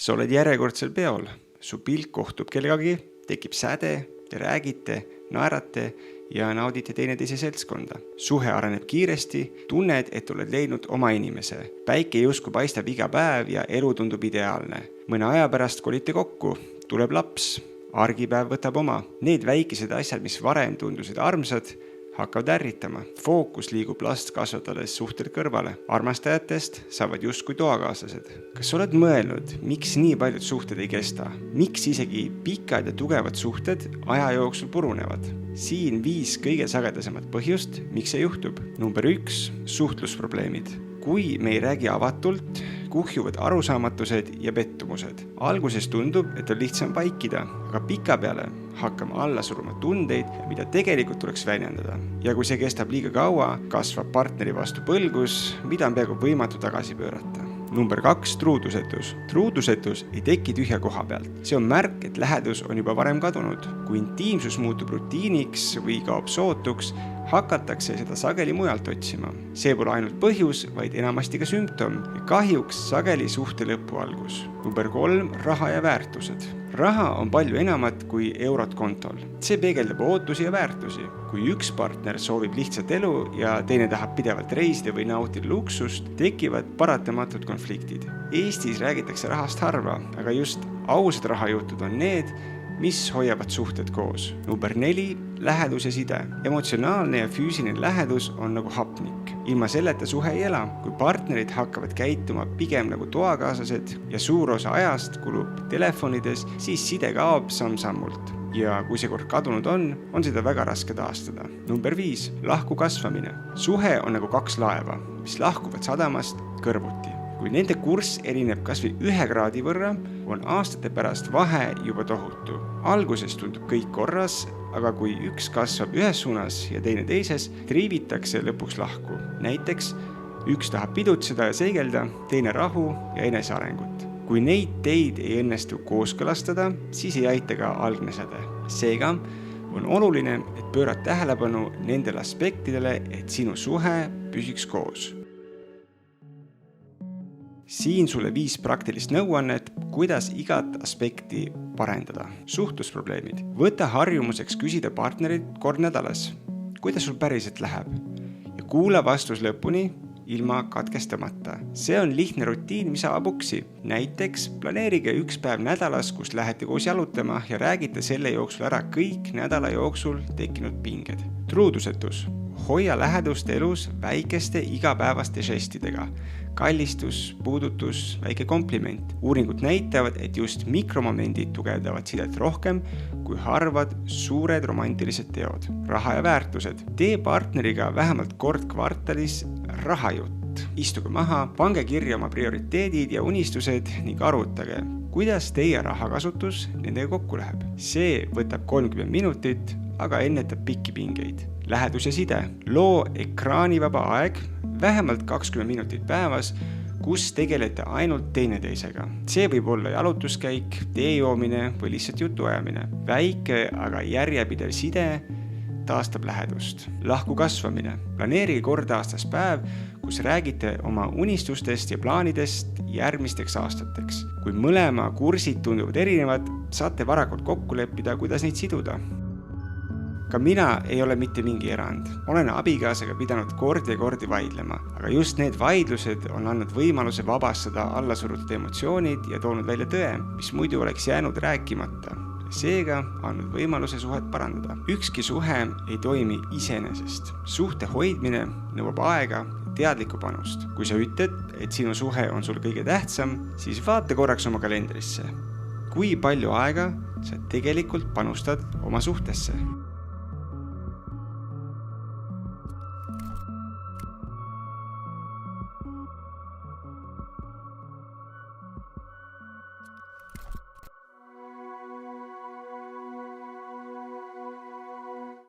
Sa oled järjekordsel peol, su pilk kohtub kellegagi, tekib säde, te räägite, naerate ja naudite teineteise seltskonda. Suhe areneb kiiresti, tunned, et oled leidnud oma inimese. Päike justkui paistab iga päev ja elu tundub ideaalne. Mõne aja pärast kolite kokku, tuleb laps, argipäev võtab oma. Need väikesed asjad, mis varem tundusid armsad, hakkavad ärritama. Fookus liigub last kasvatades suhted kõrvale. Armastajatest saavad justkui toakaaslased. Kas oled mõelnud, miks nii paljud suhted ei kesta? Miks isegi pikad ja tugevad suhted aja jooksul purunevad? Siin 5 kõige sagedasemat põhjust, miks see juhtub. Number 1. Suhtlusprobleemid. Kui me ei räägi avatult, kuhjuvad arusaamatused ja pettumused. Alguses tundub, et on lihtsam vaikida, aga pika peale hakkame alla suruma tundeid, mida tegelikult tuleks väljendada. Ja kui see kestab liiga kaua, kasvab partneri vastu põlgus, mida on peaaegu võimatu tagasi pöörata. Number 2. Truudusetus. Truudusetus ei teki tühja koha pealt. See on märk, et lähedus on juba varem kadunud. Kui intiimsus muutub rutiiniks või kaob sootuks, hakatakse seda sageli mujalt otsima. See pole ainult põhjus, vaid enamasti ka sümptom ja kahjuks sageli suhte lõpu algus. Number 3. Raha ja väärtused. Raha on palju enamat kui eurot kontol. See peegeldab ootusi ja väärtusi. Kui üks partner soovib lihtsat elu ja teine tahab pidevalt reisida või nautida luksust, tekivad paratamatud konfliktid. Eestis räägitakse rahast harva, aga just ausad rahajutud on need, mis hoiavad suhted koos. Number 4. Lähedus ja side. Emotsionaalne ja füüsiline lähedus on nagu hapnik. Ilma selleta suhe ei ela. Kui partnerid hakkavad käituma pigem nagu toakaaslased ja suur osa ajast kulub telefonides, siis side kaob samm-sammult. Ja kui see kord kadunud on seda väga raske taastada. Number 5. Lahku kasvamine. Suhe on nagu 2 laeva, mis lahkuvad sadamast kõrvuti. Kui nende kurss erineb kas või 1 kraadi võrra, on aastate pärast vahe juba tohutu. Alguses tundub kõik korras, aga kui üks kasvab ühes suunas ja teine teises, triivitakse lõpuks lahku. Näiteks, üks tahab pidutseda ja seigelda, teine rahu ja enesearengut. Kui neid teid ei õnnestu kooskõlastada, siis ei aita ka algne säde. Seega on oluline, et pöörad tähelepanu nendele aspektidele, et sinu suhe püsiks koos. Siin sulle 5 praktilist nõuannet, kuidas igat aspekti parendada. Suhtlusprobleemid. Võta harjumuseks küsida partnerit kord nädalas. Kuidas sul päriselt läheb? Ja kuula vastus lõpuni ilma katkestamata. See on lihtne rutiin, mis avab uksi. Näiteks planeerige 1 päev nädalas, kus lähete koos jalutama ja räägite selle jooksul ära kõik nädala jooksul tekkinud pinged. Truudusetus. Hoia lähedust elus väikeste igapäevaste žestidega. Kallistus, puudutus, väike kompliment. Uuringud näitavad, et just mikromomendid tugevdavad sidet rohkem kui harvad suured romantilised teod. Raha ja väärtused. Tee partneriga vähemalt kord kvartalis rahajutt. Istuge maha, pange kirja oma prioriteedid ja unistused ning arutage, kuidas teie rahakasutus nendega kokku läheb. See võtab 30 minutit, aga ennetab pikki pingeid. Lähedus ja side. Loo ekraanivaba aeg, vähemalt 20 minutit päevas, kus tegelete ainult teineteisega. See võib olla jalutuskäik, tee joomine või lihtsalt jutuajamine. Väike, aga järjepidev side taastab lähedust. Lahku kasvamine. Planeerige kord aastas päev, kus räägite oma unistustest ja plaanidest järgmisteks aastateks. Kui mõlema kursid tunduvad erinevad, saate varakult kokku leppida, kuidas neid siduda. Ka mina ei ole mitte mingi erand. Olen abikaasaga pidanud kordi vaidlema, aga just need vaidlused on andnud võimaluse vabastada allasurutud emotsioonid ja toonud välja tõe, mis muidu oleks jäänud rääkimata. Seega andnud võimaluse suhet parandada. Ükski suhe ei toimi iseenesest. Suhte hoidmine nõuab aega ja teadlikku panust. Kui sa ütled, et sinu suhe on sul kõige tähtsam, siis vaata korraks oma kalendrisse. Kui palju aega sa tegelikult panustad oma suhtesse?